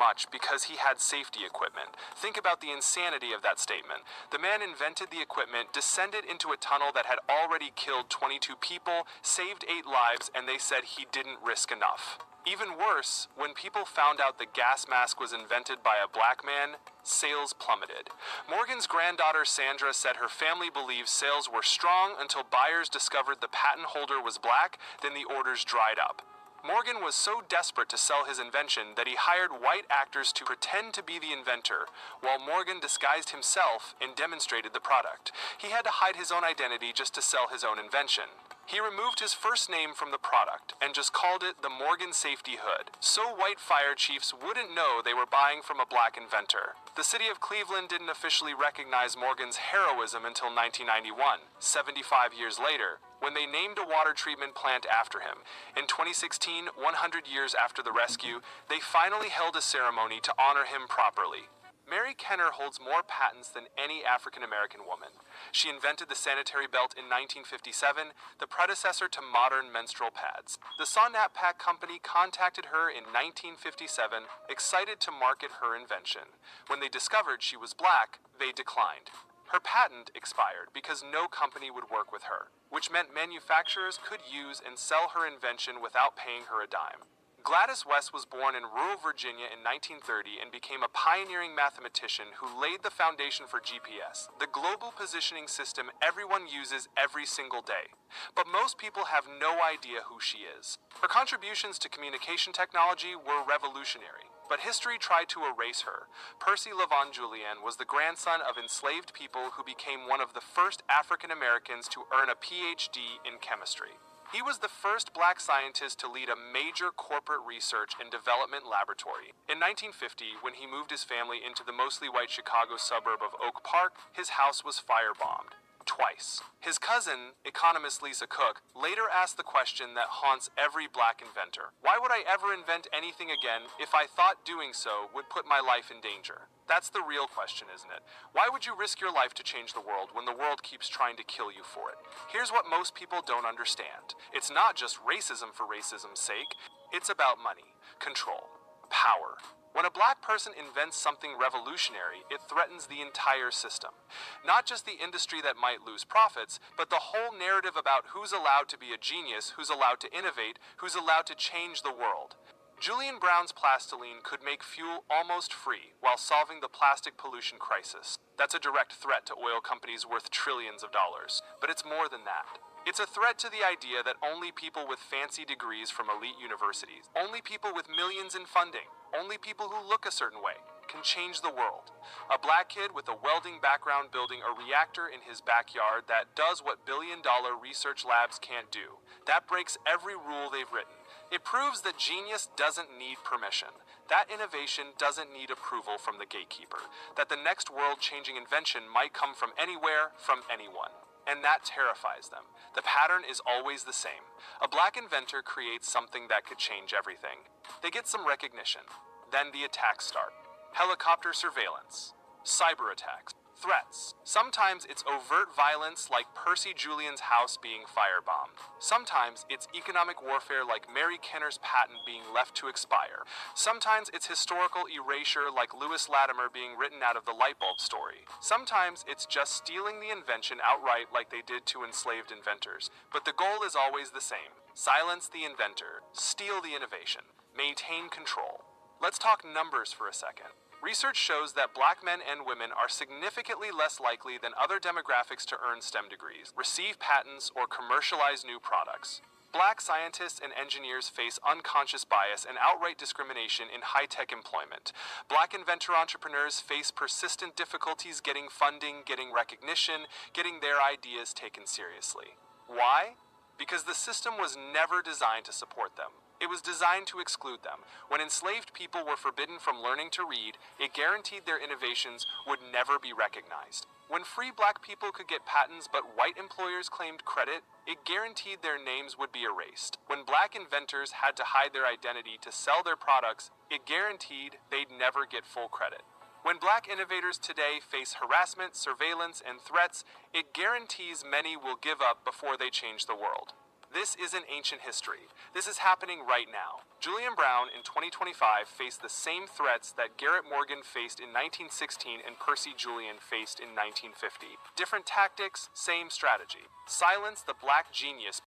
much because he had safety equipment. Think about the insanity of that statement. The man invented the equipment, descended into a tunnel that had already killed 22 people, saved 8 lives, and they said he didn't risk enough. Even worse, when people found out the gas mask was invented by a black man, sales plummeted. Morgan's granddaughter Sandra said her family believes sales were strong until buyers discovered the patent holder was black, then the orders dried up. Morgan was so desperate to sell his invention that he hired white actors to pretend to be the inventor, while Morgan disguised himself and demonstrated the product. He had to hide his own identity just to sell his own invention. He removed his first name from the product and just called it the Morgan Safety Hood, so white fire chiefs wouldn't know they were buying from a black inventor. The city of Cleveland didn't officially recognize Morgan's heroism until 1991, 75 years later, when they named a water treatment plant after him. In 2016, 100 years after the rescue, they finally held a ceremony to honor him properly. Mary Kenner holds more patents than any African-American woman. She invented the sanitary belt in 1957, the predecessor to modern menstrual pads. The Sonnet Pack Company contacted her in 1957, excited to market her invention. When they discovered she was black, they declined. Her patent expired because no company would work with her, which meant manufacturers could use and sell her invention without paying her a dime. Gladys West was born in rural Virginia in 1930 and became a pioneering mathematician who laid the foundation for GPS, the global positioning system everyone uses every single day. But most people have no idea who she is. Her contributions to communication technology were revolutionary, but history tried to erase her. Percy Lavon Julian was the grandson of enslaved people who became one of the first African Americans to earn a PhD in chemistry. He was the first black scientist to lead a major corporate research and development laboratory. In 1950, when he moved his family into the mostly white Chicago suburb of Oak Park, his house was firebombed. Twice. His cousin, economist Lisa Cook, later asked the question that haunts every black inventor. Why would I ever invent anything again if I thought doing so would put my life in danger? That's the real question, isn't it? Why would you risk your life to change the world when the world keeps trying to kill you for it? Here's what most people don't understand. It's not just racism for racism's sake. It's about money, control, power. When a black person invents something revolutionary, it threatens the entire system. Not just the industry that might lose profits, but the whole narrative about who's allowed to be a genius, who's allowed to innovate, who's allowed to change the world. Julian Brown's Plastoline could make fuel almost free while solving the plastic pollution crisis. That's a direct threat to oil companies worth trillions of dollars. But it's more than that. It's a threat to the idea that only people with fancy degrees from elite universities, only people with millions in funding, only people who look a certain way, can change the world. A black kid with a welding background building a reactor in his backyard that does what billion-dollar research labs can't do. That breaks every rule they've written. It proves that genius doesn't need permission, that innovation doesn't need approval from the gatekeeper, that the next world-changing invention might come from anywhere, from anyone. And that terrifies them. The pattern is always the same. A black inventor creates something that could change everything. They get some recognition. Then the attacks start. Helicopter surveillance, cyber attacks, threats. Sometimes it's overt violence like Percy Julian's house being firebombed. Sometimes it's economic warfare like Mary Kenner's patent being left to expire. Sometimes it's historical erasure like Lewis Latimer being written out of the light bulb story. Sometimes it's just stealing the invention outright like they did to enslaved inventors. But the goal is always the same. Silence the inventor, steal the innovation, maintain control. Let's talk numbers for a second. Research shows that black men and women are significantly less likely than other demographics to earn STEM degrees, receive patents, or commercialize new products. Black scientists and engineers face unconscious bias and outright discrimination in high-tech employment. Black inventor entrepreneurs face persistent difficulties getting funding, getting recognition, getting their ideas taken seriously. Why? Because the system was never designed to support them. It was designed to exclude them. When enslaved people were forbidden from learning to read, it guaranteed their innovations would never be recognized. When free black people could get patents but white employers claimed credit, it guaranteed their names would be erased. When black inventors had to hide their identity to sell their products, it guaranteed they'd never get full credit. When black innovators today face harassment, surveillance, and threats, it guarantees many will give up before they change the world. This isn't ancient history. This is happening right now. Julian Brown in 2025 faced the same threats that Garrett Morgan faced in 1916 and Percy Julian faced in 1950. Different tactics, same strategy. Silence the black genius